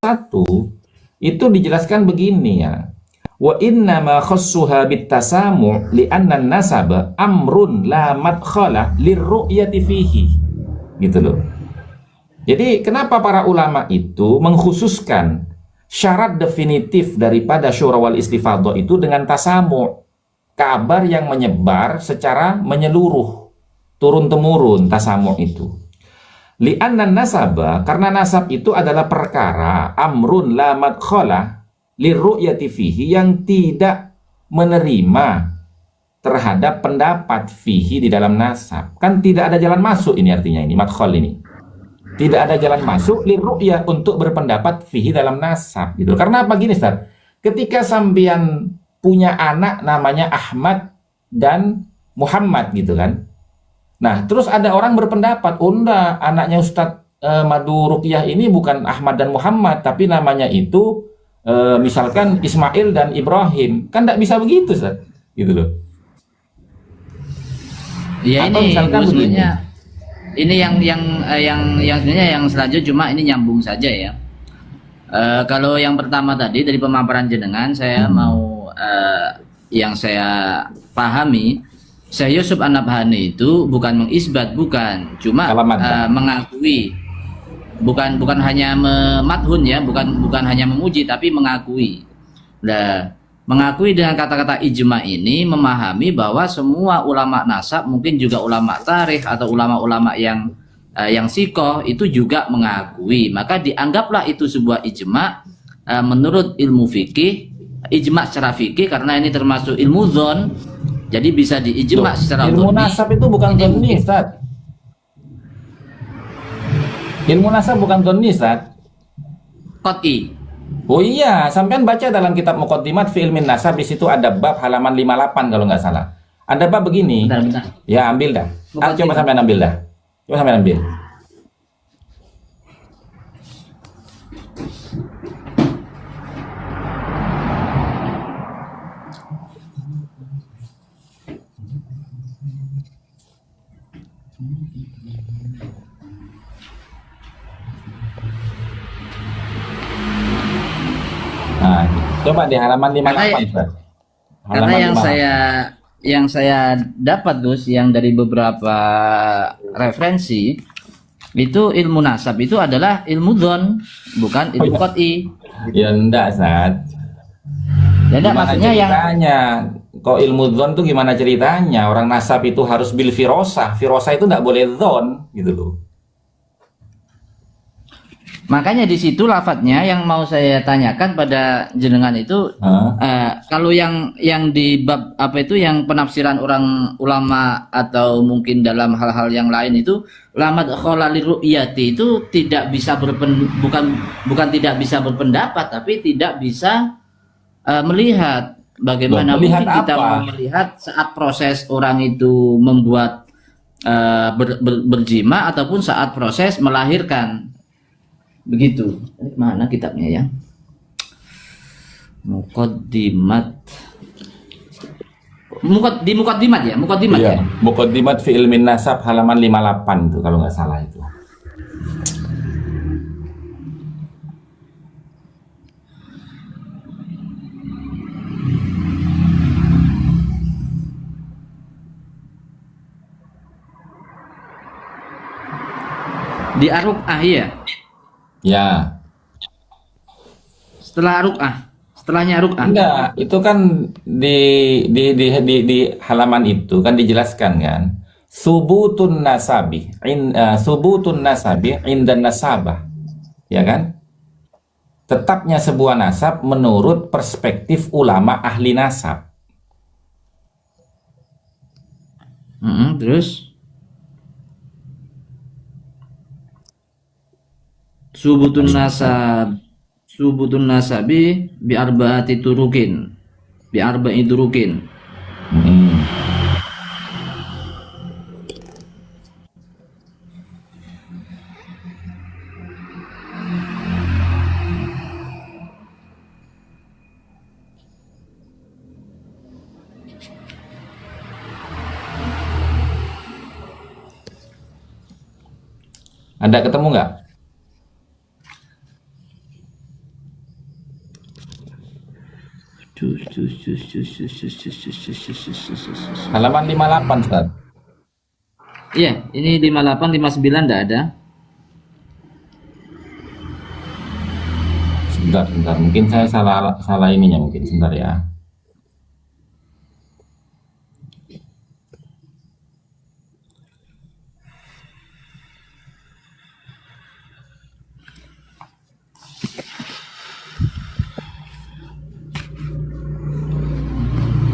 1 itu dijelaskan begini ya. Wa inna ma khassuha bitasamu li'anna nasaba amrun la madkhala lirru'yati fihi. Gitu loh. Jadi kenapa para ulama itu mengkhususkan syarat definitif daripada syura wal istifadhah itu dengan tasamu, kabar yang menyebar secara menyeluruh, turun temurun tasamu itu. Li'anna nasaba, karena nasab itu adalah perkara amrun la madkhala lirru'yati fihi, yang tidak menerima terhadap pendapat fihi di dalam nasab. Kan tidak ada jalan masuk, ini artinya ini madkhal ini. Tidak ada jalan masuk lirru'yah, untuk berpendapat fihi dalam nasab gitu. Karena apa gini Ustaz? Ketika sampean punya anak namanya Ahmad dan Muhammad gitu kan. Nah, terus ada orang berpendapat, oh enggak, anaknya Ustadz Madu Ruqyah ini bukan Ahmad dan Muhammad, tapi namanya itu misalkan Ismail dan Ibrahim. Kan enggak bisa begitu, Ustaz. Gitu loh. Ya, atau ini misalkan begini. Ini yang sebenarnya yang selanjutnya, cuma ini nyambung saja ya. Kalau yang pertama tadi dari pemaparan jenengan, saya mau yang saya pahami, Syekh Yusuf An-Nabhani itu bukan mengisbat, bukan, cuma mengakui, bukan hanya memadhun ya, bukan hanya memuji, tapi mengakui. Nah, mengakui dengan kata-kata ijma ini memahami bahwa semua ulama nasab, mungkin juga ulama tarikh atau ulama-ulama yang sikoh itu juga mengakui, maka dianggaplah itu sebuah ijma menurut ilmu fikih, ijma secara fikih, karena ini termasuk ilmu dzon, jadi bisa diijma secara ilmu nasab itu bukan dzonni, Ustaz. Ilmu nasab bukan dzonni, Ustaz. Qat'i. Oh iya, sampean baca dalam kitab Muqaddimat fi Ilmin Nasab, di situ ada bab halaman 58 kalau nggak salah. Ada bab begini. Bentar. Ya, ambil dah. Coba sampean ambil dah. Coba sampean ambil. Nah, coba di halaman 58. Karena yang saya dapat Gus, yang dari beberapa referensi itu ilmu nasab itu adalah ilmu dzon, bukan ilmu qat'i. Ya enggak, Ustaz. Ya enggak, maksudnya ceritanya? Kok ilmu dzon tuh gimana ceritanya? Orang nasab itu harus bil firosah. Firosah itu enggak boleh dzon, gitu loh. Makanya di situ lafadznya yang mau saya tanyakan pada jenengan itu, kalau yang di bab apa itu, yang penafsiran orang ulama atau mungkin dalam hal-hal yang lain itu, ulama kholali ru'yati itu tidak bisa bukan tidak bisa berpendapat, tapi tidak bisa melihat. Bagaimana mungkin kita mau melihat saat proses orang itu membuat berjima ataupun saat proses melahirkan. Begitu. Mana kitabnya ya? Muqaddimat ya? Muqaddimat ya? Muqaddimat fi Ilmin Nasab halaman 58 tuh kalau nggak salah itu. Di Ar-Ruq'ah ya? Ya. Setelahnya Ruq'ah. Enggak, itu kan di halaman itu kan dijelaskan kan. Subutun nasabi indan nasabah. Ya kan? Tetapnya sebuah nasab menurut perspektif ulama ahli nasab. Terus subutun nasabi bi arba'i turukin. Anda ketemu nggak? Halaman 58 Ustaz. Iya, ini 58, 59 enggak ada. Sebentar. Mungkin saya salah ininya mungkin. Sebentar ya.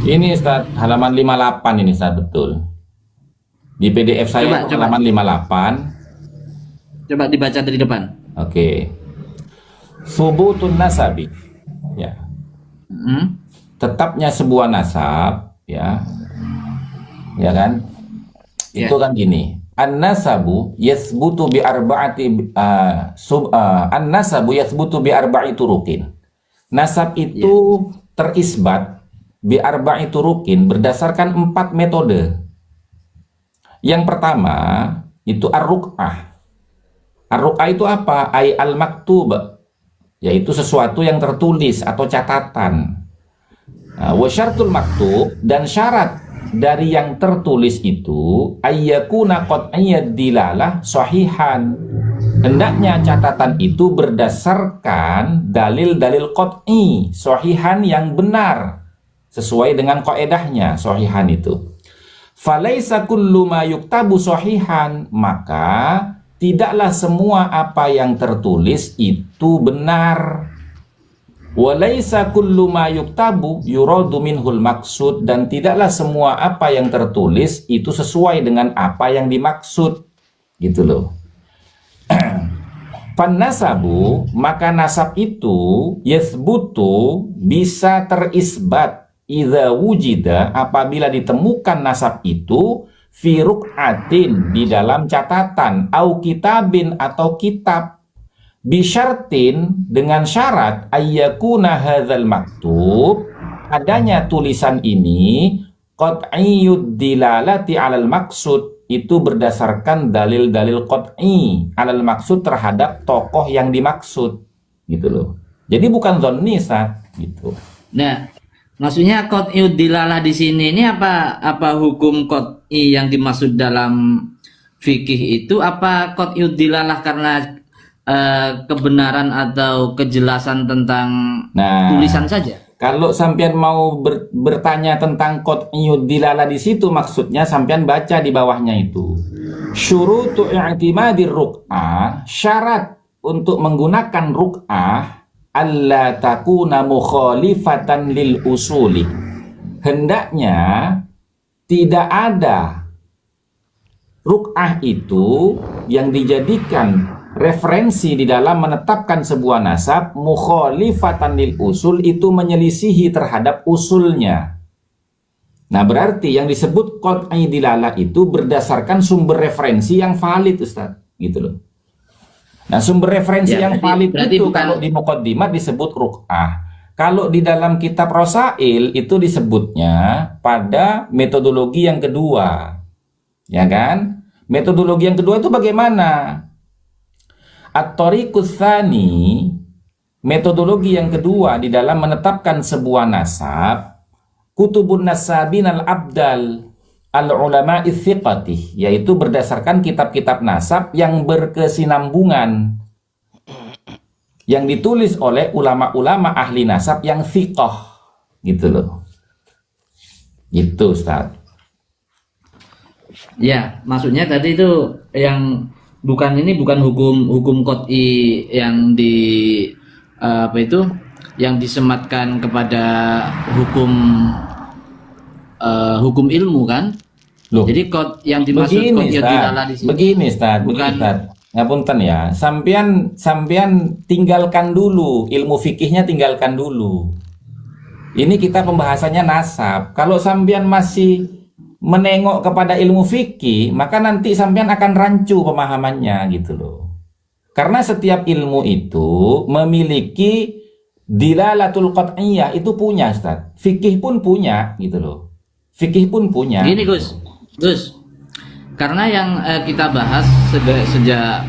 Ini Ustaz, halaman 58 ini Ustaz, betul. Di PDF saya Coba. halaman 58. Coba dibaca dari depan. Oke. Subutun nasabi. Ya. Tetapnya sebuah nasab, ya. Ya kan? Ya. Itu kan gini. An-nasabu yathbutu bi arba'ati an-nasabu yathbutu bi arba'i turuqin. Nasab itu terisbat bi arba'i turuqin berdasarkan 4 metode. Yang pertama itu ar-ruq'ah. Ar-ruq'ah itu apa? Ay al-maktub, yaitu sesuatu yang tertulis atau catatan. Wa syartul maktub, dan syarat dari yang tertulis itu ayyakuna qat'iyyad dilalah sahihan. Hendaknya catatan itu berdasarkan dalil-dalil qat'i, sahihan yang benar sesuai dengan kaedahnya sahihan itu. Falaisa kullu ma yuktabu sahihan, maka tidaklah semua apa yang tertulis itu benar. Walaisa kullu ma yuktabu yuradu minhul maksud, dan tidaklah semua apa yang tertulis itu sesuai dengan apa yang dimaksud. Gitu loh. Fannasabu, maka nasab itu yathbutu, bisa terisbat, idza wujida, apabila ditemukan nasab itu fi ruq'atin, di dalam catatan, au kitabin, atau kitab, bisyartin, dengan syarat ayyakuna hadzal maktub, adanya tulisan ini qat'iyyud dilalati 'alal maksud, itu berdasarkan dalil-dalil qat'i 'alal maksud, terhadap tokoh yang dimaksud, gitu loh. Jadi bukan dzanni, gitu. Nah, maksudnya qat'iyud dilalah di sini ini apa hukum qat'i yang dimaksud dalam fikih itu? Apa qat'iyud dilalah karena kebenaran atau kejelasan tentang tulisan saja? Kalau sampean mau bertanya tentang qat'iyud dilalah di situ, maksudnya sampean baca di bawahnya itu. Syurutu i'timadir ruq'ah, syarat untuk menggunakan ruq'ah, alla takuna mukhalifatan lil usuli. Hendaknya tidak ada ruq'ah itu yang dijadikan referensi di dalam menetapkan sebuah nasab mukhalifatan lil usul, itu menyelisihi terhadap usulnya. Nah, berarti yang disebut qat'i dilalah itu berdasarkan sumber referensi yang valid, Ustaz, gitu loh. Nah, sumber referensi yang valid itu kalau di muqaddimah disebut ruq'ah. Kalau di dalam kitab Rosail itu disebutnya pada metodologi yang kedua. Ya kan? Metodologi yang kedua itu bagaimana? At-tariqus tsani, metodologi yang kedua di dalam menetapkan sebuah nasab, kutubun nasabin al-abdal al-ulama'i thiqati, yaitu berdasarkan kitab-kitab nasab yang berkesinambungan, yang ditulis oleh ulama-ulama ahli nasab yang thiqah, gitu loh. Gitu, Ustaz. Ya, maksudnya tadi itu yang bukan hukum qat'i yang yang disematkan kepada hukum ilmu kan? Loh, jadi yang dimaksud qat'iyud dilalah di sini. Begini, Ustaz, ngapunten ya. Sampean tinggalkan dulu ilmu fikihnya, tinggalkan dulu. Ini kita pembahasannya nasab. Kalau sampean masih menengok kepada ilmu fikih, maka nanti sampean akan rancu pemahamannya, gitu loh. Karena setiap ilmu itu memiliki dilalatul qat'iyah, itu punya, Ustaz. Fikih pun punya, gitu loh. Fikih pun punya. Gini, Gus. Karena yang kita bahas sejak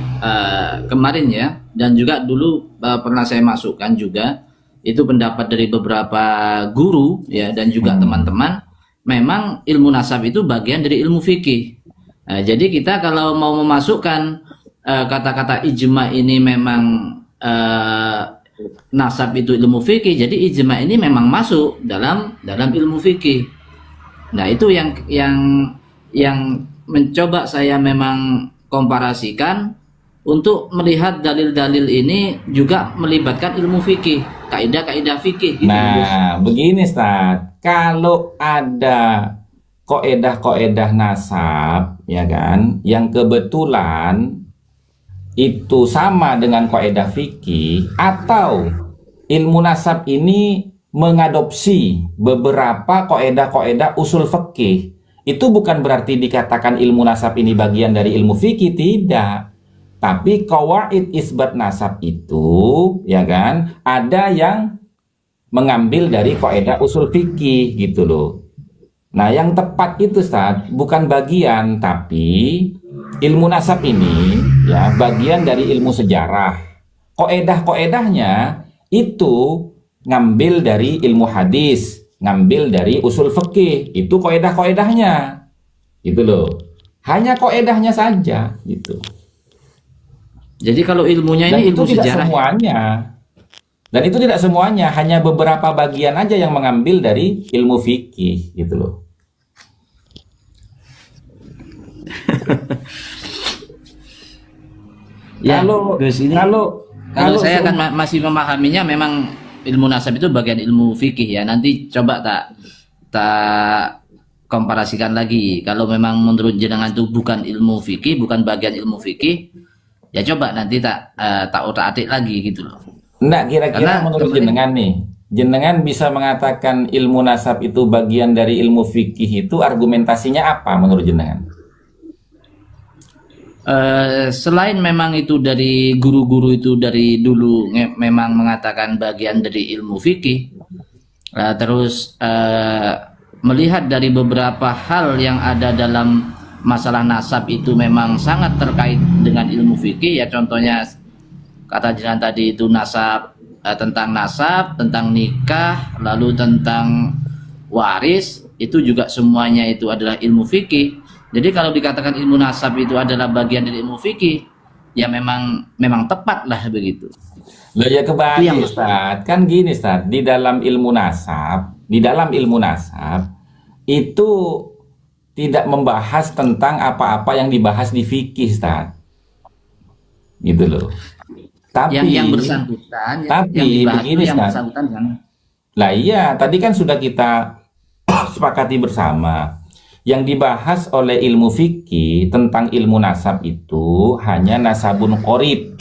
kemarin ya, dan juga dulu pernah saya masukkan juga itu pendapat dari beberapa guru ya dan juga teman-teman, memang ilmu nasab itu bagian dari ilmu fikih. Nah, jadi kita kalau mau memasukkan kata-kata ijma ini memang nasab itu ilmu fikih, jadi ijma ini memang masuk dalam ilmu fikih. Nah, itu yang mencoba saya memang komparasikan untuk melihat dalil-dalil ini juga melibatkan ilmu fikih, kaidah-kaidah fikih gitu. Nah, begini Ustaz, kalau ada koedah-koedah nasab, ya kan, yang kebetulan itu sama dengan koedah fikih, atau ilmu nasab ini mengadopsi beberapa koedah-koedah usul fikih, itu bukan berarti dikatakan ilmu nasab ini bagian dari ilmu fikih, tidak. Tapi qawaid isbat nasab itu, ya kan, ada yang mengambil dari kaidah usul fikih gitu loh. Nah, yang tepat itu Ustaz, bukan bagian, tapi ilmu nasab ini ya bagian dari ilmu sejarah. Kaidah-kaidahnya itu ngambil dari ilmu hadis, ngambil dari usul fikih, itu kaidah-kaidahnya. Gitu loh. Hanya kaidahnya saja gitu. Jadi kalau ilmunya Dan ini itu ilmu tidak sejarah. semuanya. Dan itu tidak semuanya, hanya beberapa bagian aja yang mengambil dari ilmu fikih gitu loh. Ya, Kalau Gus, ini kalau saya kan masih memahaminya memang ilmu nasab itu bagian ilmu fikih ya. Nanti coba tak komparasikan lagi. Kalau memang menurut jenengan itu bukan ilmu fikih, bukan bagian ilmu fikih, ya coba nanti tak otak-atik lagi gitu loh. enggak, kira-kira Karena menurut kemarin jenengan nih, jenengan bisa mengatakan ilmu nasab itu bagian dari ilmu fikih, itu argumentasinya apa menurut jenengan? selain memang itu dari guru-guru itu dari dulu memang mengatakan bagian dari ilmu fikih, terus melihat dari beberapa hal yang ada dalam masalah nasab itu memang sangat terkait dengan ilmu fikih ya, contohnya kata jenengan tadi itu nasab, nasab, tentang nikah, lalu tentang waris, itu juga semuanya itu adalah ilmu fikih. Jadi kalau dikatakan ilmu nasab itu adalah bagian dari ilmu fikih, ya memang tepat lah begitu. Loh ya Itu kebalik yang Ustaz, kan gini Ustaz, di dalam ilmu nasab itu tidak membahas tentang apa-apa yang dibahas di fikih Ustaz. Gitu loh. yang bersangkutan, Tapi yang dibahas begini itu yang Ustaz. bersangkutan kan. Lah iya, tadi kan sudah kita sepakati bersama. Yang dibahas oleh ilmu fikih tentang ilmu nasab itu hanya nasabun qorib.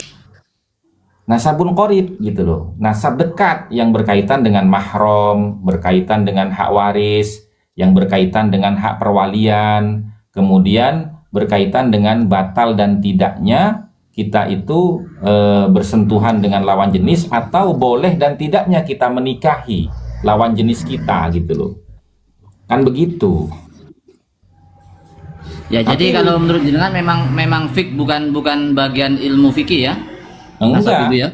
Nasabun qorib gitu loh. Nasab dekat yang berkaitan dengan mahram, berkaitan dengan hak waris, yang berkaitan dengan hak perwalian, kemudian berkaitan dengan batal dan tidaknya kita itu bersentuhan dengan lawan jenis, atau boleh dan tidaknya kita menikahi lawan jenis kita gitu loh. Kan begitu. Ya, jadi kalau menurut jenengan memang fik bukan bagian ilmu fikih ya. Nasab Enggak, itu ya.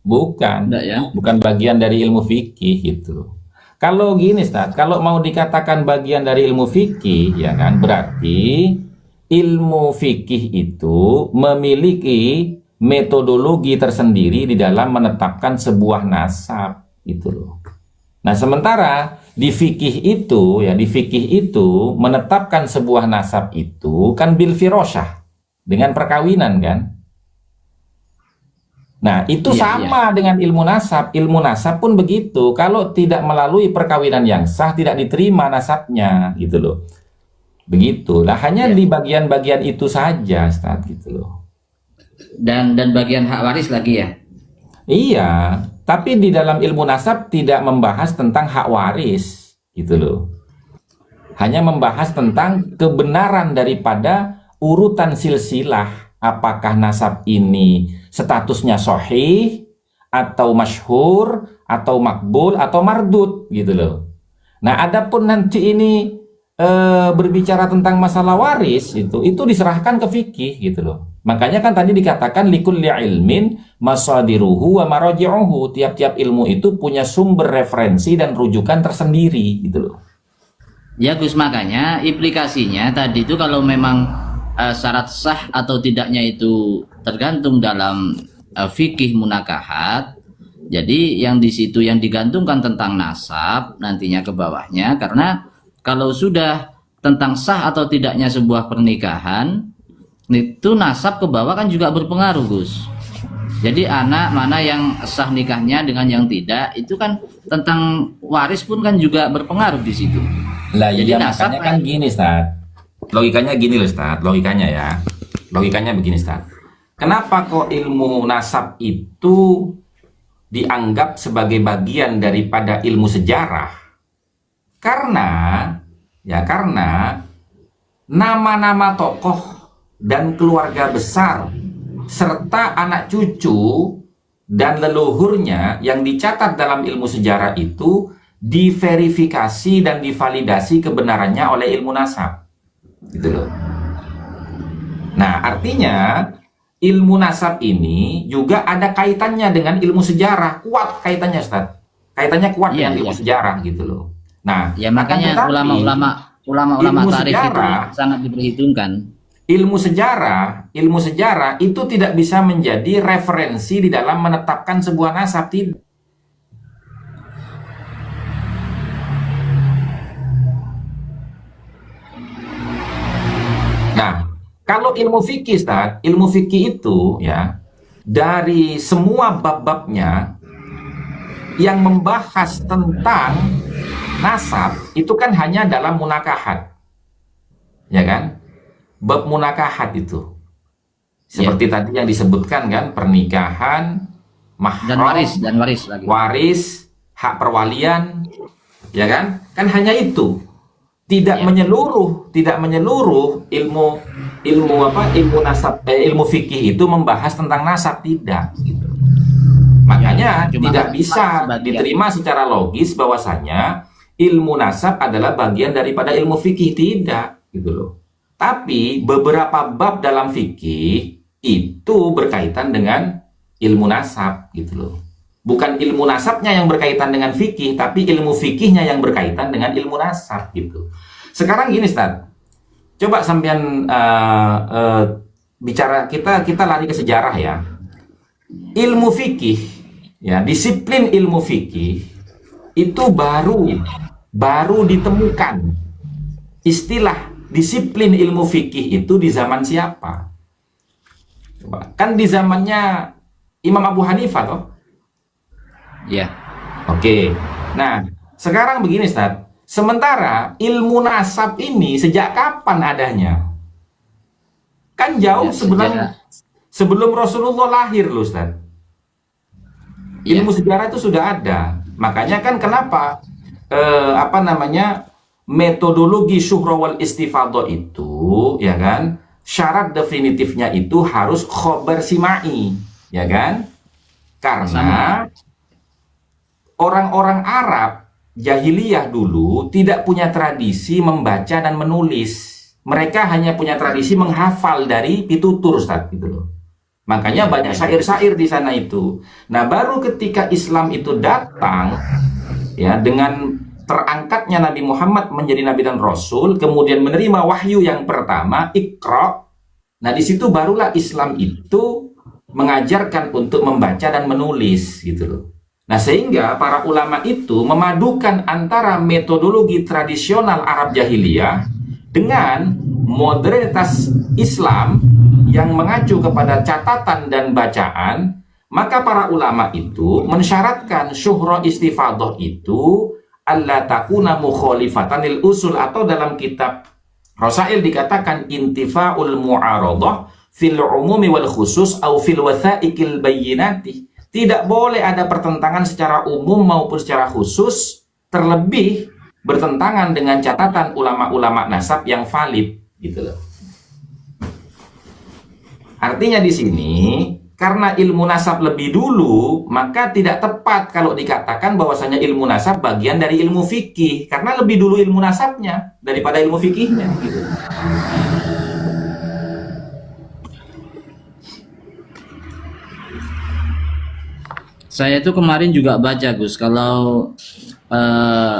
bukan. Enggak ya. Bukan bagian dari ilmu fikih gitu loh. Kalau gini Ustaz, kalau mau dikatakan bagian dari ilmu fikih, ya kan, berarti ilmu fikih itu memiliki metodologi tersendiri di dalam menetapkan sebuah nasab gitu loh. Nah, sementara di fikih itu menetapkan sebuah nasab itu kan bil firosyah, dengan perkawinan kan. Nah, itu sama dengan ilmu nasab. Ilmu nasab pun begitu. Kalau tidak melalui perkawinan yang sah, tidak diterima nasabnya gitu loh. Begitu. Lah hanya di bagian-bagian itu saja, Ustaz, gitu loh. Dan bagian hak waris lagi ya. Iya, tapi di dalam ilmu nasab tidak membahas tentang hak waris, gitu loh. Hanya membahas tentang kebenaran daripada urutan silsilah. Apakah nasab ini statusnya sahih, atau masyhur, atau makbul, atau mardud, gitu loh. Nah, adapun nanti ini berbicara tentang masalah waris itu diserahkan ke fikih, gitu loh. Makanya kan tadi dikatakan likulli ilmin masadiruhu wa maraji'uhu. Tiap-tiap ilmu itu punya sumber referensi dan rujukan tersendiri gitu loh. Ya Gus, makanya implikasinya tadi itu kalau memang syarat sah atau tidaknya itu tergantung dalam fikih munakahat. Jadi yang di situ yang digantungkan tentang nasab nantinya ke bawahnya, karena kalau sudah tentang sah atau tidaknya sebuah pernikahan, itu nasab ke bawah kan juga berpengaruh, Gus. Jadi anak mana yang sah nikahnya dengan yang tidak, itu kan tentang waris pun kan juga berpengaruh di situ. Lah Jadi iya, nasab makanya kan gini, Ustaz. Logikanya gini loh, Ustaz. Logikanya ya. Logikanya begini, Ustaz. Kenapa kok ilmu nasab itu dianggap sebagai bagian daripada ilmu sejarah? Karena nama-nama tokoh dan keluarga besar serta anak cucu dan leluhurnya yang dicatat dalam ilmu sejarah itu diverifikasi dan divalidasi kebenarannya oleh ilmu nasab, gitu loh. Nah, artinya ilmu nasab ini juga ada kaitannya dengan ilmu sejarah, kuat kaitannya, Ustaz. Kaitannya kuat dengan ilmu sejarah, gitu loh. Nah, ya makanya ulama-ulama tarikh itu sangat diperhitungkan. Ilmu sejarah itu tidak bisa menjadi referensi di dalam menetapkan sebuah nasab, tidak. Nah, kalau ilmu fikih, Ustaz, ilmu fikih itu ya dari semua bab-babnya yang membahas tentang nasab itu kan hanya dalam munakahat, ya kan? Bab munakahat itu seperti tadi yang disebutkan kan, pernikahan, mahram, dan waris lagi. Waris, hak perwalian, ya kan? Kan hanya itu. Tidak menyeluruh ilmu nasab, ilmu fikih itu membahas tentang nasab, tidak gitu. Makanya tidak bisa diterima secara logis bahwasanya ilmu nasab adalah bagian daripada ilmu fikih, tidak gitu loh. Tapi beberapa bab dalam fikih itu berkaitan dengan ilmu nasab gitu loh. Bukan ilmu nasabnya yang berkaitan dengan fikih, tapi ilmu fikihnya yang berkaitan dengan ilmu nasab gitu. Sekarang gini, Ustaz. Coba sampean bicara, kita lari ke sejarah ya. Ilmu fikih ya, disiplin ilmu fikih itu baru ditemukan. Istilah disiplin ilmu fikih itu di zaman siapa? Coba. Kan di zamannya Imam Abu Hanifah toh? Iya. Oke. Nah, sekarang begini, Ustaz. Sementara ilmu nasab ini sejak kapan adanya? Kan jauh sebelum Rasulullah lahir loh, Ustaz. Ilmu sejarah itu sudah ada. Makanya kan kenapa metodologi syuhra wal istifadhah itu, ya kan, syarat definitifnya itu harus khobar simai, ya kan? Karena orang-orang Arab jahiliyah dulu tidak punya tradisi membaca dan menulis. Mereka hanya punya tradisi menghafal dari pitutur, Ustaz, gitu loh. Makanya banyak syair-syair di sana itu. Nah, baru ketika Islam itu datang, ya, dengan terangkatnya Nabi Muhammad menjadi Nabi dan Rasul, kemudian menerima wahyu yang pertama, Iqra. Nah, di situ barulah Islam itu mengajarkan untuk membaca dan menulis, gitu loh. Nah, sehingga para ulama itu memadukan antara metodologi tradisional Arab jahiliyah dengan modernitas Islam yang mengacu kepada catatan dan bacaan. Maka para ulama itu mensyaratkan syuhra istifadhah itu alla takuna mukhalifatanil usul, atau dalam kitab Rasail dikatakan intifa'ul mu'aradah fil umumi wal khusus au fil wathaiqil bayyinati. Tidak boleh ada pertentangan secara umum maupun secara khusus, terlebih bertentangan dengan catatan ulama-ulama nasab yang valid, gitu loh. Artinya di sini karena ilmu nasab lebih dulu, maka tidak tepat kalau dikatakan bahwasanya ilmu nasab bagian dari ilmu fikih, karena lebih dulu ilmu nasabnya daripada ilmu fikihnya, gitu. Saya tuh kemarin juga baca Gus, kalau eh,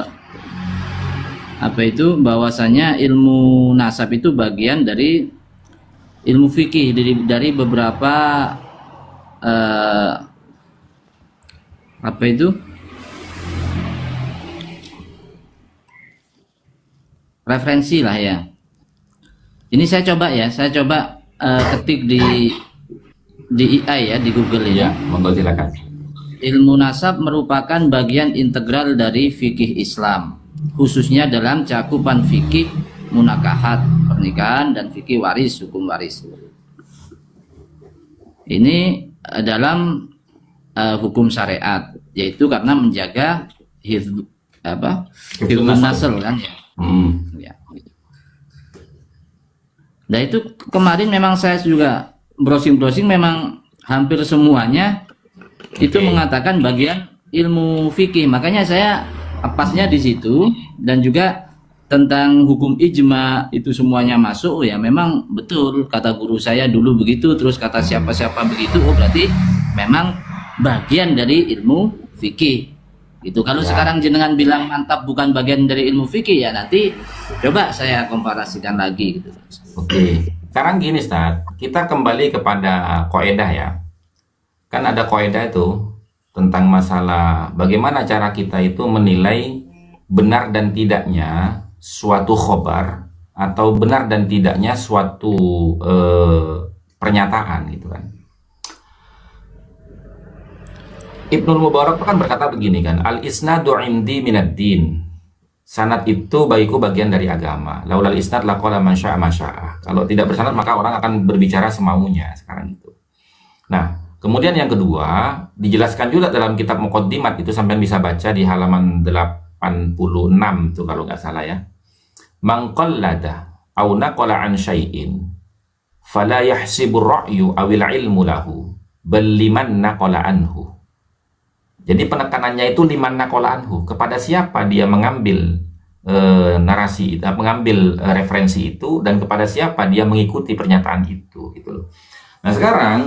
apa itu bahwasanya ilmu nasab itu bagian dari ilmu fikih, dari beberapa eh, apa itu referensi lah ya. Ini saya coba ketik di AI ya, di Google ini. Ya, monggo silakan. Ilmu nasab merupakan bagian integral dari fikih Islam, khususnya dalam cakupan fikih munakahat, pernikahan, dan fikih waris, hukum waris. Ini dalam hukum syariat, yaitu karena menjaga hifdzun nasl kan ya. Ya. Nah itu kemarin memang saya juga browsing memang hampir semuanya itu mengatakan bagian ilmu fikih, makanya saya pasnya di situ. Dan juga tentang hukum ijma itu semuanya masuk ya, memang betul kata guru saya dulu begitu, terus kata siapa-siapa begitu, oh berarti memang bagian dari ilmu fikih gitu. Kalau sekarang jenengan bilang mantap bukan bagian dari ilmu fikih, ya nanti coba saya komparasikan lagi gitu. Oke, sekarang gini Ustaz, kita kembali kepada kaidah ya. Kan ada kaidah itu tentang masalah bagaimana cara kita itu menilai benar dan tidaknya suatu khobar atau benar dan tidaknya suatu pernyataan gitu kan. Ibnul Mubarak kan berkata begini kan, al-isnadu indi minad din. Sanad itu bagiku bagian dari agama. Laulal isnad laqala man syaa ma syaa. Kalau tidak bersanad maka orang akan berbicara semaunya sekarang itu. Nah, kemudian yang kedua, dijelaskan juga dalam kitab Muqaddimat itu, sampai bisa baca di halaman 86 tuh kalau nggak salah ya. Man qallada aw naqala an syai'in fala yahsibur ra'yu awil ilmu lahu bal liman naqala anhu. Jadi penekanannya itu liman naqala anhu, kepada siapa dia mengambil narasi itu, mengambil referensi itu, dan kepada siapa dia mengikuti pernyataan itu gitu loh. Nah, sekarang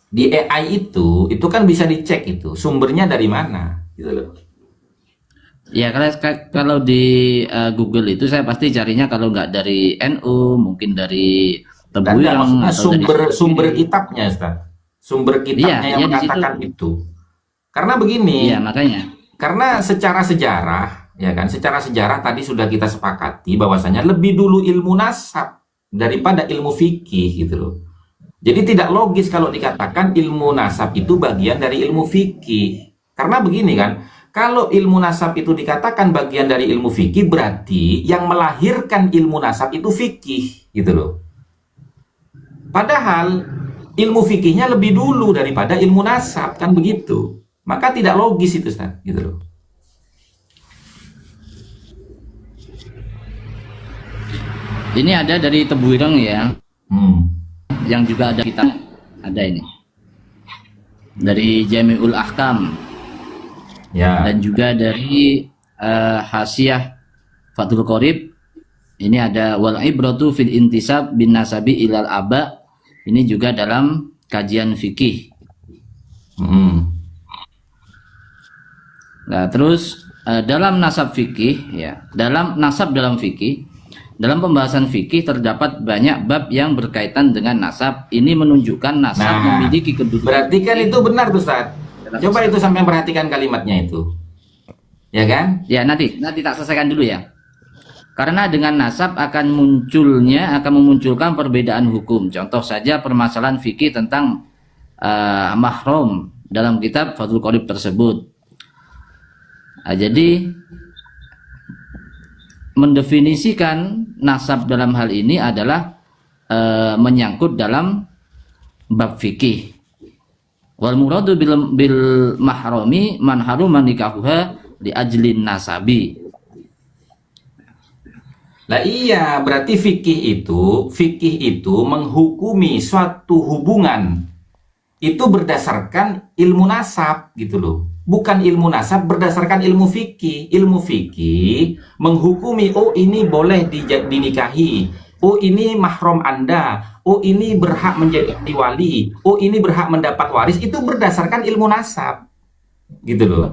di AI itu kan bisa dicek itu sumbernya dari mana gitu loh. Ya kalau di Google itu saya pasti carinya kalau nggak dari NU mungkin dari Tembuireng atau sumber kitabnya Ustaz. Sumber kitabnya yang mengatakan itu. Karena begini, iya, makanya. Karena secara sejarah, ya kan, secara sejarah tadi sudah kita sepakati bahwasanya lebih dulu ilmu nasab daripada ilmu fikih gitu loh. Jadi tidak logis kalau dikatakan ilmu nasab itu bagian dari ilmu fikih. Karena begini kan, kalau ilmu nasab itu dikatakan bagian dari ilmu fikih, berarti yang melahirkan ilmu nasab itu fikih gitu loh. Padahal ilmu fikihnya lebih dulu daripada ilmu nasab, kan begitu. Maka tidak logis itu Ustaz, gitu loh. Ini ada dari Tembuireng ya. Yang juga ada kita ada ini. Dari Jami'ul Ahkam. Ya. Dan juga dari Hasyiah Fathul Qorib. Ini ada wal ibratu fil intisab bin nasabi ilal aba. Ini juga dalam kajian fikih. Nah, terus dalam nasab fikih ya, dalam fikih, dalam pembahasan fikih terdapat banyak bab yang berkaitan dengan nasab. Ini menunjukkan nasab memiliki kedudukan. Berarti kan itu benar tuh Ustaz. Coba itu sampai perhatikan kalimatnya itu. Ya kan? Ya, nanti tak selesaikan dulu ya. Karena dengan nasab akan memunculkan perbedaan hukum. Contoh saja permasalahan fikih tentang mahram dalam kitab Fathul Qorib tersebut. Nah, jadi mendefinisikan nasab dalam hal ini adalah menyangkut dalam bab fikih. Wal muradu bil mahrami man haruma nikahuha li ajlin nasabi. Lah iya, berarti fikih itu menghukumi suatu hubungan itu berdasarkan ilmu nasab gitu loh. Bukan ilmu nasab berdasarkan ilmu fikih. Ilmu fikih menghukumi, oh ini boleh dinikahi, oh ini mahram Anda, oh ini berhak menjadi wali, oh ini berhak mendapat waris, itu berdasarkan ilmu nasab gitu loh.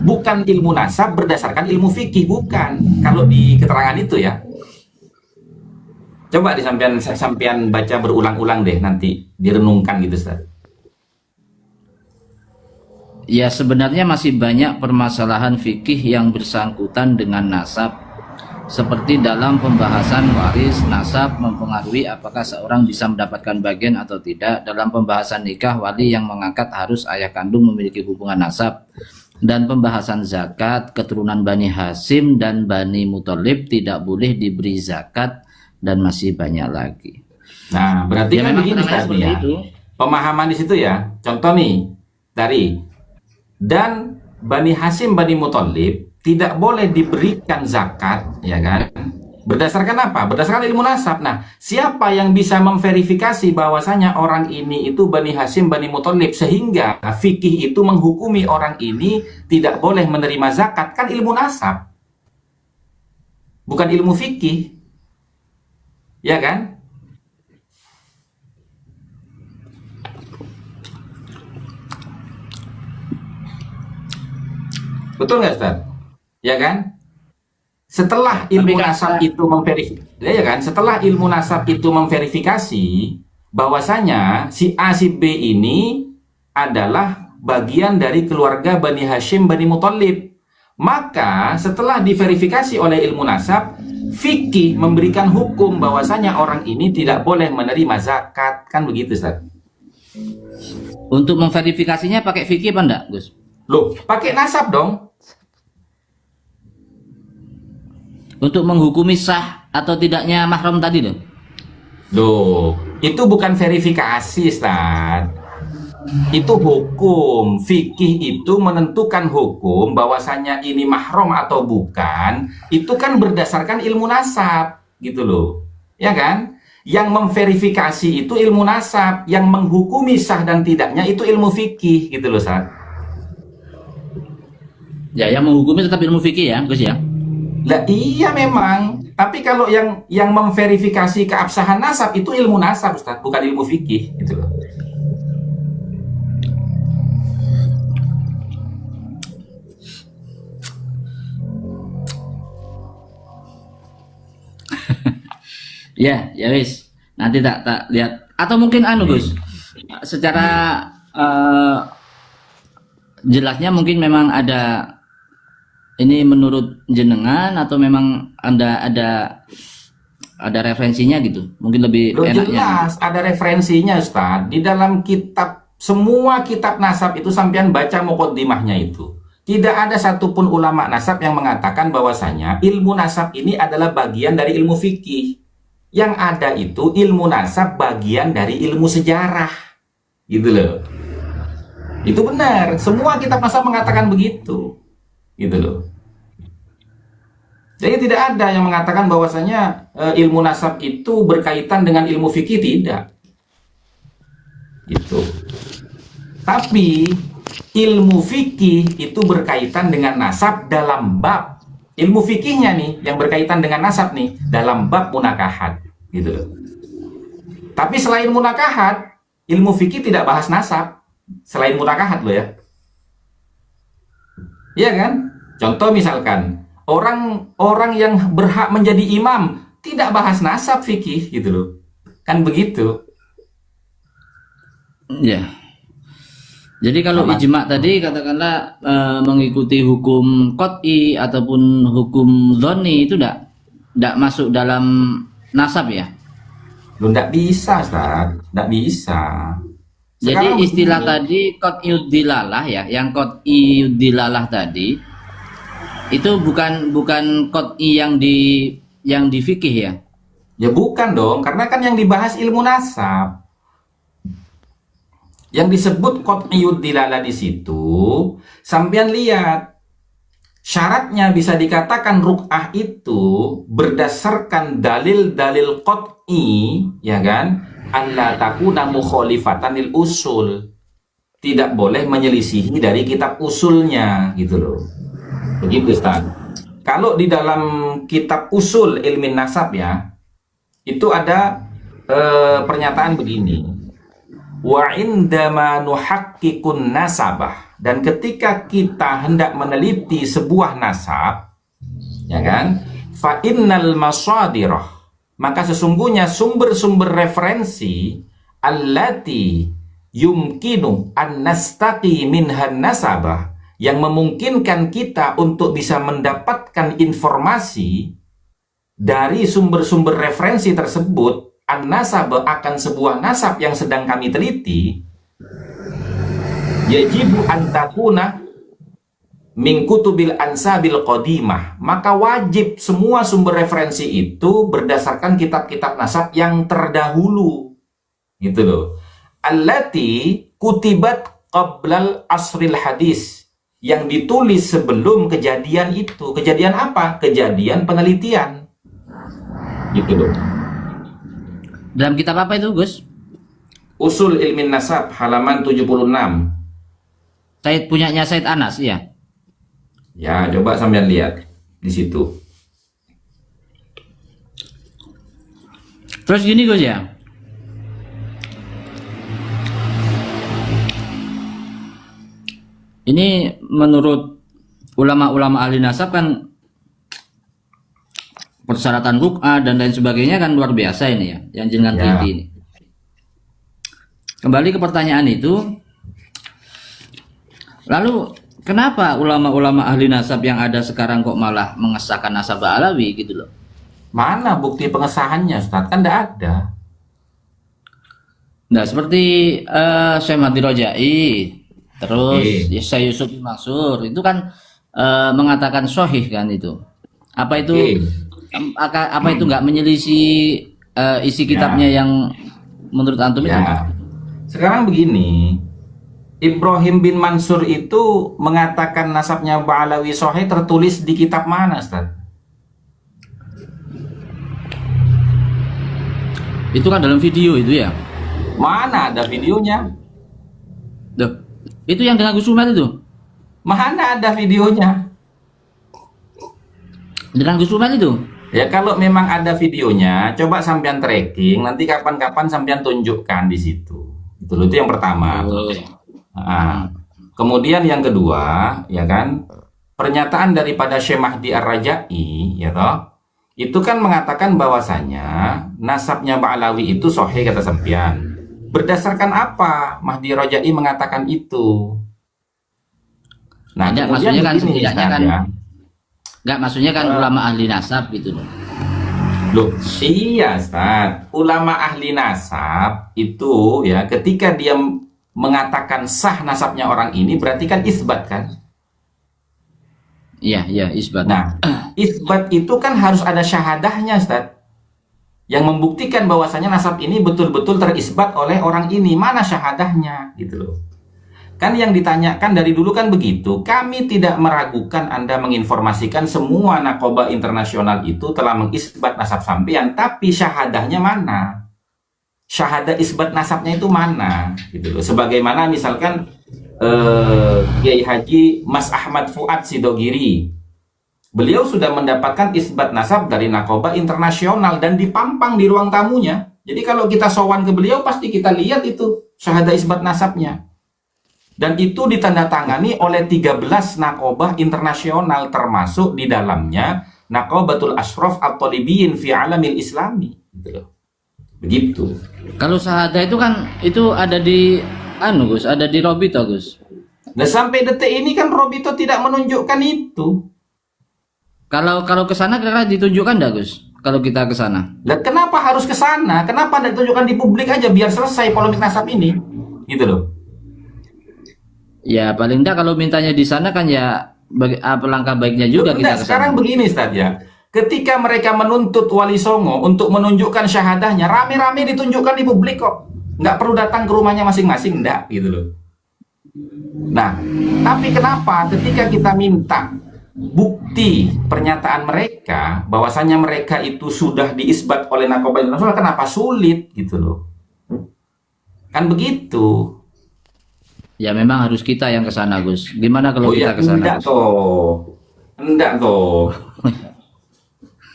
Bukan ilmu nasab berdasarkan ilmu fikih, bukan. Kalau di keterangan itu ya. Coba sampean baca berulang-ulang deh, nanti direnungkan gitu, Ustaz. Ya, sebenarnya masih banyak permasalahan fikih yang bersangkutan dengan nasab, seperti dalam pembahasan waris, nasab mempengaruhi apakah seorang bisa mendapatkan bagian atau tidak. Dalam pembahasan nikah, wali yang mengangkat harus ayah kandung memiliki hubungan nasab. Dan pembahasan zakat, keturunan Bani Hasyim dan Bani Muthalib tidak boleh diberi zakat, dan masih banyak lagi. Nah, berarti Ya, kan memang begini seperti tadi ya. itu. Pemahaman di situ ya. Contoh nih, dari dan Bani Hasyim, Bani Muthalib tidak boleh diberikan zakat, ya kan? Berdasarkan apa? Berdasarkan ilmu nasab. Nah, siapa yang bisa memverifikasi bahwasanya orang ini itu Bani Hasyim, Bani Muthalib, sehingga fikih itu menghukumi orang ini tidak boleh menerima zakat? Kan ilmu nasab, bukan ilmu fikih, ya kan? Betul nggak, Ustaz? Ya kan? Setelah ilmu nasab itu memverifikasi, ya kan? Setelah ilmu nasab itu memverifikasi bahwasanya si A si B ini adalah bagian dari keluarga Bani Hasyim, Bani Muthalib, maka setelah diverifikasi oleh ilmu nasab, fikih memberikan hukum bahwasanya orang ini tidak boleh menerima zakat, kan begitu, Ustaz? Untuk memverifikasinya pakai fikih apa enggak, Gus? Loh, pakai nasab dong. Untuk menghukumi sah atau tidaknya mahram tadi loh. Loh, itu bukan verifikasi, Ustaz. Itu hukum. Fikih itu menentukan hukum bahwasanya ini mahram atau bukan, itu kan berdasarkan ilmu nasab, gitu loh. Ya kan? Yang memverifikasi itu ilmu nasab, yang menghukumi sah dan tidaknya itu ilmu fikih, gitu loh, Ustaz. Ya, yang menghukumi tetap ilmu fikih ya, Gus ya. Lah iya memang, tapi kalau yang memverifikasi keabsahan nasab itu ilmu nasab, Ustaz, bukan ilmu fikih, gitu loh. Ya, ya wis. Nanti tak lihat atau mungkin anu Gus. Secara jelasnya mungkin memang ada ini menurut jenengan atau memang Anda ada referensinya gitu. Mungkin lebih Loh, enaknya. jelas ada referensinya, Ustaz. Di dalam kitab, semua kitab nasab itu sampean baca muqaddimahnya itu. Tidak ada satupun ulama nasab yang mengatakan bahwasanya ilmu nasab ini adalah bagian dari ilmu fikih. Yang ada itu ilmu nasab bagian dari ilmu sejarah. Gitu loh. Itu benar. Semua kitab nasab mengatakan begitu. Gitu loh. Jadi tidak ada yang mengatakan bahwasanya ilmu nasab itu berkaitan dengan ilmu fikih, tidak. Gitu. Tapi ilmu fikih itu berkaitan dengan nasab dalam bab ilmu fikihnya nih, yang berkaitan dengan nasab nih dalam bab munakahat, gitu loh. Tapi selain munakahat, ilmu fikih tidak bahas nasab selain munakahat loh ya. Iya kan? Contoh misalkan orang yang berhak menjadi imam tidak bahas nasab fikih, gitu loh. Kan begitu. Ya. Jadi kalau ijma tadi katakanlah mengikuti hukum qot'i ataupun hukum dzanni itu enggak masuk dalam nasab ya? Loh, enggak bisa, Ustaz. Enggak bisa. Sekarang Jadi istilah begini. tadi qot'iyud dilalah ya, yang qot'iyud dilalah tadi itu bukan qot'i yang di fikih ya. Ya bukan dong, karena kan yang dibahas ilmu nasab. Yang disebut qot'iyud dilalah di situ, sampean lihat syaratnya bisa dikatakan ruk'ah itu berdasarkan dalil-dalil qot'i, ya kan? Allah takuna mukhalifatan lil usul. Tidak boleh menyelisihi dari kitab usulnya, gitu loh. Begitu, Ustaz. Kalau di dalam kitab usul ilmin nasab ya, itu ada pernyataan begini. Wa indama nuhakkikun nasabah, dan ketika kita hendak meneliti sebuah nasab, ya kan, fa innal masadirah, maka sesungguhnya sumber-sumber referensi allati yumkinu an nastaqi minhan nasabah, yang memungkinkan kita untuk bisa mendapatkan informasi dari sumber-sumber referensi tersebut, an-nasab, akan sebuah nasab yang sedang kami teliti, yajibu an takuna min kutubil ansabil qadimah, maka wajib semua sumber referensi itu berdasarkan kitab-kitab nasab yang terdahulu, gitu loh, allati kutibat qablal asril hadis, yang ditulis sebelum kejadian itu. Kejadian apa? Kejadian penelitian, gitu loh. Dalam kitab apa itu, Gus? Usul Ilmin Nasab halaman 76. Said punyanya Said Anas, ya. Ya, coba sampean lihat di situ. Terus gini, Gus, ya. Ini menurut ulama-ulama ahli nasab kan persyaratan ruk'ah dan lain sebagainya kan luar biasa ini ya, yang jenengan teliti ini. Kembali ke pertanyaan itu, lalu kenapa ulama-ulama ahli nasab yang ada sekarang kok malah mengesahkan nasab Ba'alawi gitu loh? Mana bukti pengesahannya, Ustaz? Kan tidak ada. Nah, seperti Syekh Mahdi Rojai, terus Syekh Yusuf bin Mansur itu kan mengatakan sahih kan itu. Apa itu? Apa itu nggak menyelisih isi kitabnya yang menurut antum itu? Sekarang begini, Ibrahim bin Mansur itu mengatakan nasabnya Ba'alawi sahih tertulis di kitab mana, Ustaz? Itu kan dalam video itu ya? Mana ada videonya? Duh, itu yang dengan Gus Umar itu? Mana ada videonya? Dengan Gus Umar itu? Ya, kalau memang ada videonya, coba sampean tracking, nanti kapan-kapan sampean tunjukkan di situ. Itu yang pertama. Nah, kemudian yang kedua, ya kan, pernyataan daripada Syekh Mahdi Ar-Rajai, ya toh, itu kan mengatakan bahwasanya nasabnya Ba'alawi itu sahih kata sampean. Berdasarkan apa Mahdi Rajai mengatakan itu? Nah, enggak, maksudnya kan setidaknya kan enggak, maksudnya kan ulama ahli nasab gitu loh. Loh, iya Ustaz, ulama ahli nasab itu ya ketika dia mengatakan sah nasabnya orang ini berarti kan isbat kan? Iya, isbat. Nah, isbat itu kan harus ada syahadahnya, Ustaz, yang membuktikan bahwasanya nasab ini betul-betul terisbat oleh orang ini. Mana syahadahnya, gitu loh. Kan yang ditanyakan dari dulu kan begitu. Kami tidak meragukan Anda menginformasikan semua nakobah internasional itu telah mengisbat nasab sampean, tapi syahadahnya mana? Syahadah isbat nasabnya itu mana? Gitu loh. Sebagaimana misalkan Kiai Haji Mas Ahmad Fuad Sidogiri, beliau sudah mendapatkan isbat nasab dari nakobah internasional dan dipampang di ruang tamunya. Jadi kalau kita sowan ke beliau pasti kita lihat itu syahadah isbat nasabnya. Dan itu ditandatangani oleh 13 nakobah internasional, termasuk di dalamnya Nakobatul Ashraf At-Talibiyin fi Alamil Islami. Begitu. Kalau syahadah itu kan itu ada di Gus, ada di Robito, Gus. Nah, sampai detik ini kan Robito tidak menunjukkan itu. Kalau ke sana kira-kira ditunjukkan enggak, Gus? Kalau kita ke sana. Lah kenapa harus ke sana? Kenapa tidak ditunjukkan di publik aja biar selesai polemik nasab ini? Gitu loh. Ya paling enggak kalau mintanya di sana kan ya langkah baiknya juga kita kesana. Sekarang begini Ustaz ya, ketika mereka menuntut Wali Songo untuk menunjukkan syahadahnya, rame-rame ditunjukkan di publik kok, nggak perlu datang ke rumahnya masing-masing, enggak gitu loh. Nah, tapi kenapa ketika kita minta bukti pernyataan mereka bahwasanya mereka itu sudah diisbat oleh nakobah internasional, kenapa sulit gitu loh? Kan begitu. Ya memang harus kita yang ke sana, Gus. Gimana kalau kita ke sana? Enggak toh.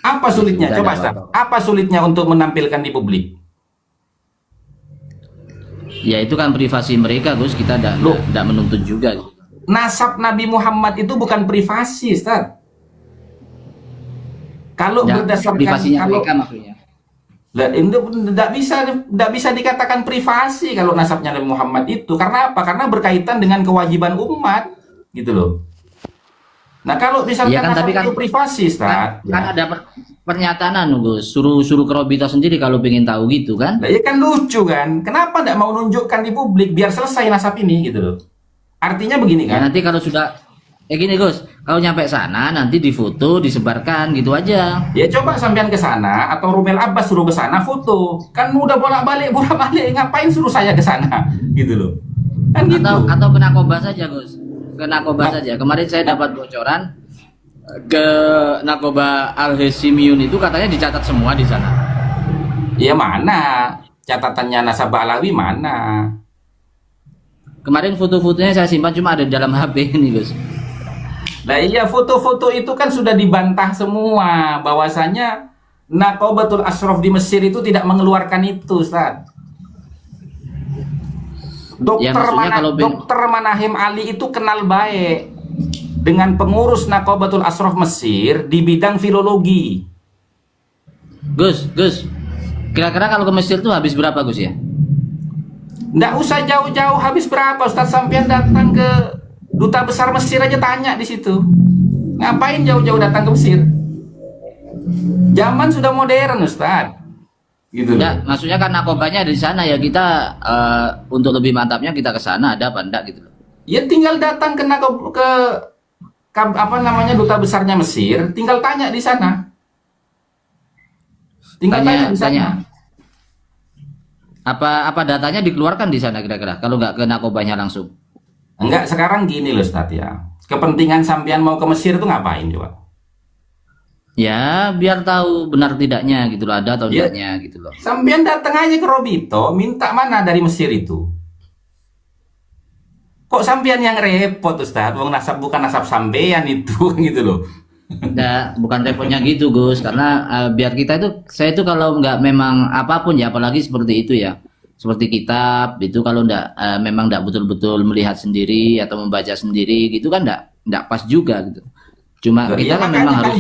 Apa sulitnya? Coba Ustaz. Apa sulitnya untuk menampilkan di publik? Ya itu kan privasi mereka, Gus. Kita Loh, tidak menuntut juga. nasab Nabi Muhammad itu bukan privasi, Ustaz. Kalau Ya, berdasarkan privasinya kalau mereka maksudnya. lah, itu tidak bisa dikatakan privasi kalau nasabnya Nabi Muhammad itu. Karena apa? Karena berkaitan dengan kewajiban umat, gitu loh. Nah, kalau Iya misalkan kan, nasab tapi kan itu privasi, Ustaz, kan ya. ada pernyataan Gus, suruh ke Robito sendiri kalau pengen tahu gitu kan. Nah, ya kan lucu kan? Kenapa tidak mau nunjukkan di publik biar selesai nasab ini, gitu loh. Artinya begini Ya kan? nanti kalau sudah gini Gus, kalau nyampe sana nanti difoto, disebarkan gitu aja. Ya coba sampean ke sana atau Rumel Abbas suruh ke sana foto. Kan udah bolak-balik, ngapain suruh saya ke sana? Gitu loh. Kan gitu. Atau ke Nakoba saja Gus. Ke Nakoba Nah, saja. Kemarin saya dapat bocoran ke Nakoba Al Hashimiyun itu katanya dicatat semua di sana. ya mana? Catatannya nasabah Alawi mana? Kemarin foto-fotonya saya simpan cuma ada di dalam HP ini Gus. Nah iya, foto-foto itu kan sudah dibantah semua bahwasanya Naqobatul Ashraf di Mesir itu tidak mengeluarkan itu, Ustaz. Ya maksudnya kalau Dokter Manahim Ali itu kenal baik dengan pengurus Naqobatul Ashraf Mesir di bidang filologi. Gus, kira-kira kalau ke Mesir tuh habis berapa Gus ya? Nggak usah jauh-jauh habis berapa, Ustaz. Sampean datang ke Duta Besar Mesir aja tanya di situ. Ngapain jauh-jauh datang ke Mesir? Zaman sudah modern, Ustaz. Gitu loh. Enggak, maksudnya kan nakobanya ada di sana ya, kita untuk lebih mantapnya kita ke sana, ada apa enggak gitu loh. Ya tinggal datang ke apa namanya Duta Besarnya Mesir, tinggal tanya di sana. Tinggal tanya di sana. Apa datanya dikeluarkan di sana kira-kira kalau nggak ke nakobanya langsung? Enggak, sekarang gini loh, Ustaz ya. Kepentingan sampean mau ke Mesir itu ngapain coba? Ya biar tahu benar tidaknya gitu loh, ada atau Ya, tidaknya gitu loh. sampean datang aja ke Robito, minta mana dari Mesir itu. Kok sampean yang repot, Ustaz? Wong nasab bukan nasab sampean itu gitu loh. Nah, bukan repotnya gitu Gus, karena biar kita itu, saya itu kalau nggak memang apapun ya, apalagi seperti itu ya, seperti kitab itu kalau memang nggak betul-betul melihat sendiri atau membaca sendiri gitu kan nggak pas juga gitu. Cuma Loh, kita iya, kan memang harus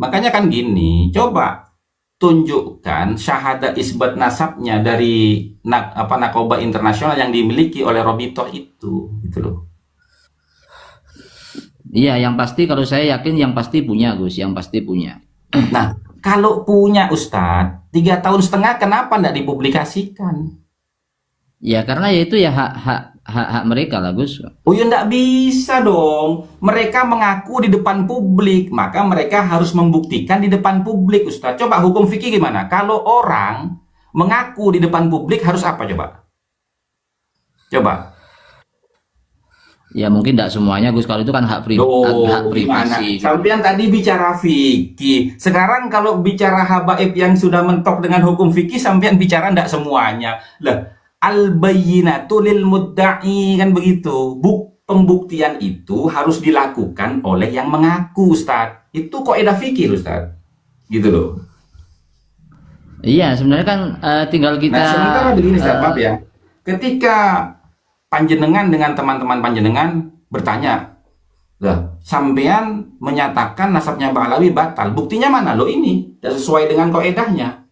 makanya kan gini, coba tunjukkan syahadat isbat nasabnya dari Nakoba Internasional yang dimiliki oleh Robito itu, gitu loh. iya yang pasti kalau saya yakin yang pasti punya Gus, yang pasti punya. Nah, kalau punya Ustadz, 3 tahun setengah kenapa nggak dipublikasikan? Ya karena ya itu ya hak mereka lah Gus. Oh ya nggak bisa dong. Mereka mengaku di depan publik, maka mereka harus membuktikan di depan publik, Ustadz. Coba hukum fikih gimana? Kalau orang mengaku di depan publik harus apa coba? Coba. Ya mungkin tidak semuanya Gus, kalau itu kan hak Loh, gimana? privasi. Sampean tadi bicara fikih. Sekarang kalau bicara habaib yang sudah mentok dengan hukum fikih, sampean bicara ndak semuanya. Lah, al-bayyinatu lil mudda'i kan begitu. Pembuktian itu harus dilakukan oleh yang mengaku, Ustaz. Itu kaidah fikih, Ustaz. Gitu loh. Iya sebenarnya kan tinggal kita. Nah, sementara begini, Ustaz, maaf ya. Ketika panjenengan dengan teman-teman panjenengan bertanya, lah, sampean menyatakan nasabnya Mbak Alawi batal. Buktinya mana? Loh ini, tidak sesuai dengan kaedahnya.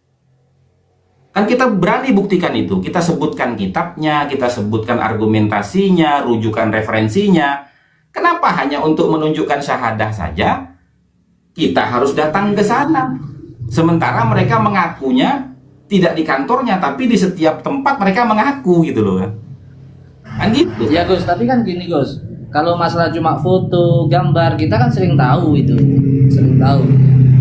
Kan kita berani buktikan itu. Kita sebutkan kitabnya, kita sebutkan argumentasinya, rujukan referensinya. Kenapa hanya untuk menunjukkan syahadah saja kita harus datang ke sana? Sementara mereka mengakunya tidak di kantornya, tapi di setiap tempat mereka mengaku gitu loh kan. Kan gitu. Ya Gus, tapi kan gini Gus, kalau masalah cuma foto, gambar, kita kan sering tahu itu, sering tahu.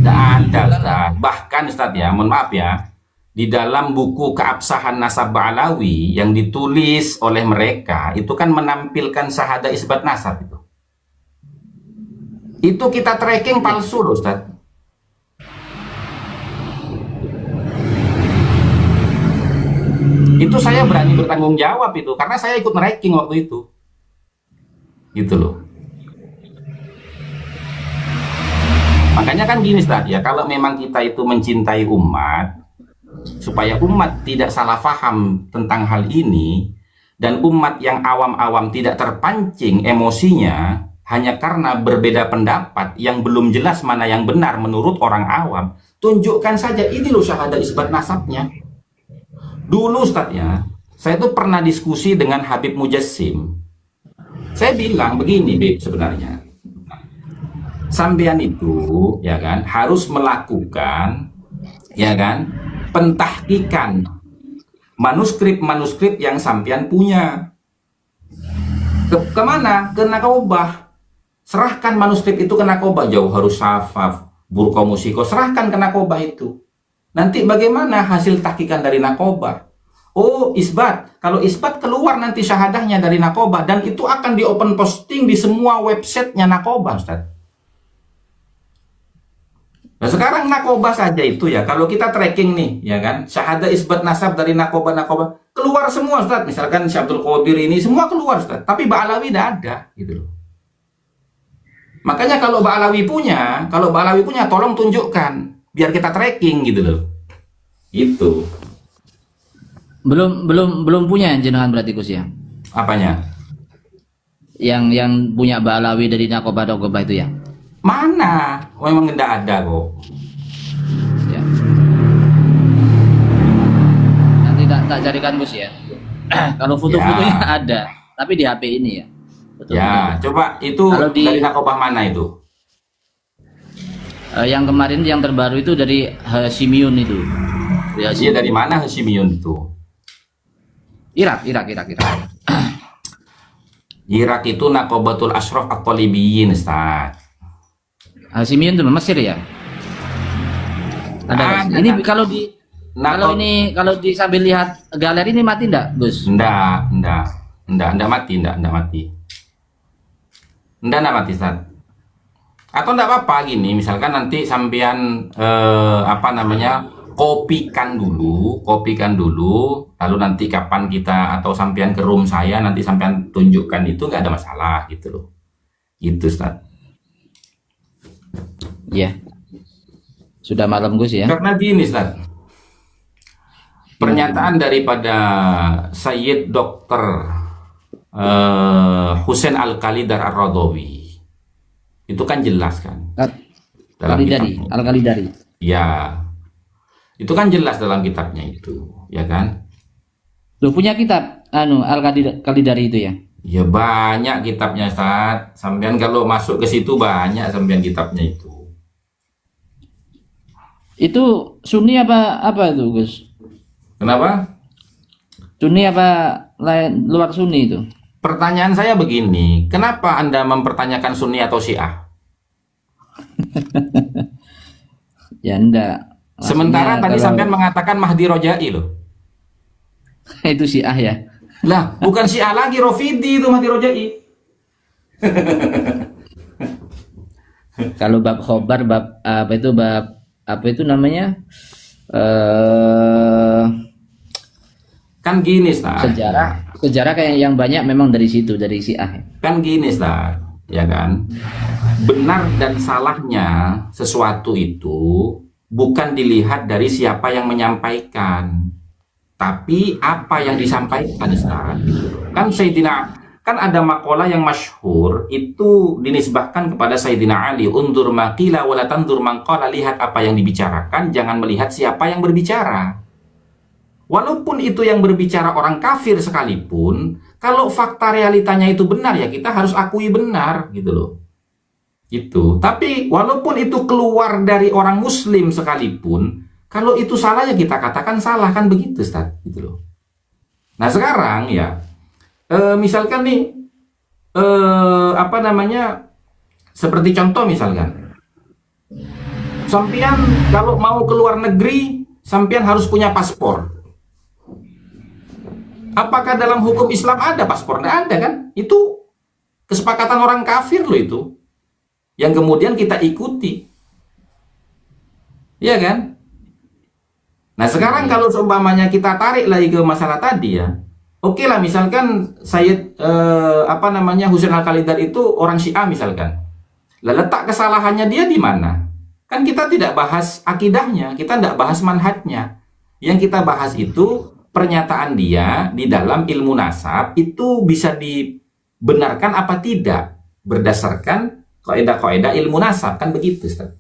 Tidak ada, Ustaz. Bahkan Ustaz ya, mohon maaf ya, di dalam buku keabsahan nasab Alawi yang ditulis oleh mereka itu kan menampilkan syahadah isbat nasab itu. Itu kita tracking palsu loh, Ustaz. Itu saya berani bertanggung jawab itu karena saya ikut ranking waktu itu. Gitu loh. Makanya kan gini, Ustaz ya, kalau memang kita itu mencintai umat, supaya umat tidak salah paham tentang hal ini, dan umat yang awam-awam tidak terpancing emosinya hanya karena berbeda pendapat yang belum jelas mana yang benar menurut orang awam. Tunjukkan saja, ini loh syahadat isbat nasabnya. Dulu Ustadz ya, saya tuh pernah diskusi dengan Habib Mujassim. Saya bilang begini, Beb, sebenarnya sampean itu ya kan harus melakukan ya kan pentahkikan manuskrip-manuskrip yang sampean punya. Kemana? Ke Nakobah. Serahkan manuskrip itu ke Nakobah. Jauharus Safaf, Burqa Musiko, serahkan ke Nakobah itu. Nanti bagaimana hasil tahkikan dari Nakobah? Oh, isbat. Kalau isbat keluar nanti syahadahnya dari Nakobah, dan itu akan di open posting di semua websitenya Nakobah, Ustaz. Nah sekarang Nakobah saja itu ya, kalau kita tracking nih, ya kan, syahadah isbat nasab dari Nakobah keluar semua, Ustaz. Misalkan Syekh Abdul Qadir ini semua keluar, Ustaz. Tapi Ba'alawi tidak ada, gitu loh. Makanya kalau Ba'alawi punya, tolong tunjukkan biar kita tracking, gitu loh. Itu. Belum punya jenengan berarti Gus ya. Apanya? Yang punya Ba'alawi dari Nakobah itu ya. Mana? Oh, memang tidak ada kok. Ya. Nanti tak carikan Gus ya. Kalau foto-fotonya Ya. ada, tapi di HP ini ya. Betul. Ya, coba itu dari Nakobah mana itu? Yang kemarin yang terbaru itu dari Hashimiyun itu. Iya, dari mana Hashimiyun itu? Irak. Irak itu Nakobatul Ashraf At-Talibiyin, Ustaz. Hashimiyun itu Mesir ya. Ada. Ini kalau di sambil lihat galeri ini mati enggak, Gus? Enggak mati. Enggak mati, Ustaz. Atau enggak apa-apa gini, misalkan nanti sampean kopikan dulu, lalu nanti kapan kita atau sampean ke room saya, nanti sampean tunjukkan itu, nggak ada masalah gitu loh. Gitu, Ustaz. Iya. Sudah malam Gus ya. Karena gini, Ustaz. Pernyataan daripada Sayyid Dr. Husain Al-Khalidar Ar-Radawi itu kan jelas kan dalam Al-Khalidari. Ya, itu kan jelas dalam kitabnya itu, ya kan? Lu punya kitab Al-Khalidari itu ya? Ya banyak kitabnya, Ustaz. Sampean kalau masuk ke situ banyak sampean kitabnya itu. Itu Sunni apa itu, Gus? Kenapa? Sunni apa luar Sunni itu? Pertanyaan saya begini, kenapa Anda mempertanyakan Sunni atau Syiah? Ya enggak. Sementara tadi sampean mengatakan Mahdi Rojai loh. Itu Syiah ya. Lah, bukan Syiah lagi, Rafidi itu Mahdi Rojai. Kalau bab khobar, bab apa itu namanya? Kan gini, Ustaz. Sejarah kayak yang banyak memang dari situ, dari Syiah. Kan gini, Ustaz, ya kan? Benar dan salahnya sesuatu itu bukan dilihat dari siapa yang menyampaikan, tapi apa yang disampaikan, Ustaz. Kan ada makalah yang masyhur itu dinisbahkan kepada Sayyidina Ali, undur maqila wala tandur maqala, lihat apa yang dibicarakan, jangan melihat siapa yang berbicara. Walaupun itu yang berbicara orang kafir sekalipun, kalau fakta realitanya itu benar ya kita harus akui benar, gitu loh. Itu. Tapi walaupun itu keluar dari orang muslim sekalipun, kalau itu salah ya kita katakan salah, kan begitu, Ustaz, gitu loh. Nah, sekarang ya misalkan nih seperti contoh misalkan sampean kalau mau ke luar negeri sampean harus punya paspor. Apakah dalam hukum Islam ada paspor? Nggak ada kan? Itu kesepakatan orang kafir loh itu, yang kemudian kita ikuti, ya kan? Nah sekarang kalau seumpamanya kita tarik lagi ke masalah tadi ya, oke lah, misalkan Sayyid Husain Al-Khalidar itu orang Syiah misalkan. Lah letak kesalahannya dia di mana? Kan kita tidak bahas akidahnya, kita tidak bahas manhajnya. Yang kita bahas itu pernyataan dia di dalam ilmu nasab itu bisa dibenarkan apa tidak berdasarkan kaidah-kaidah ilmu nasab, kan begitu Ustaz.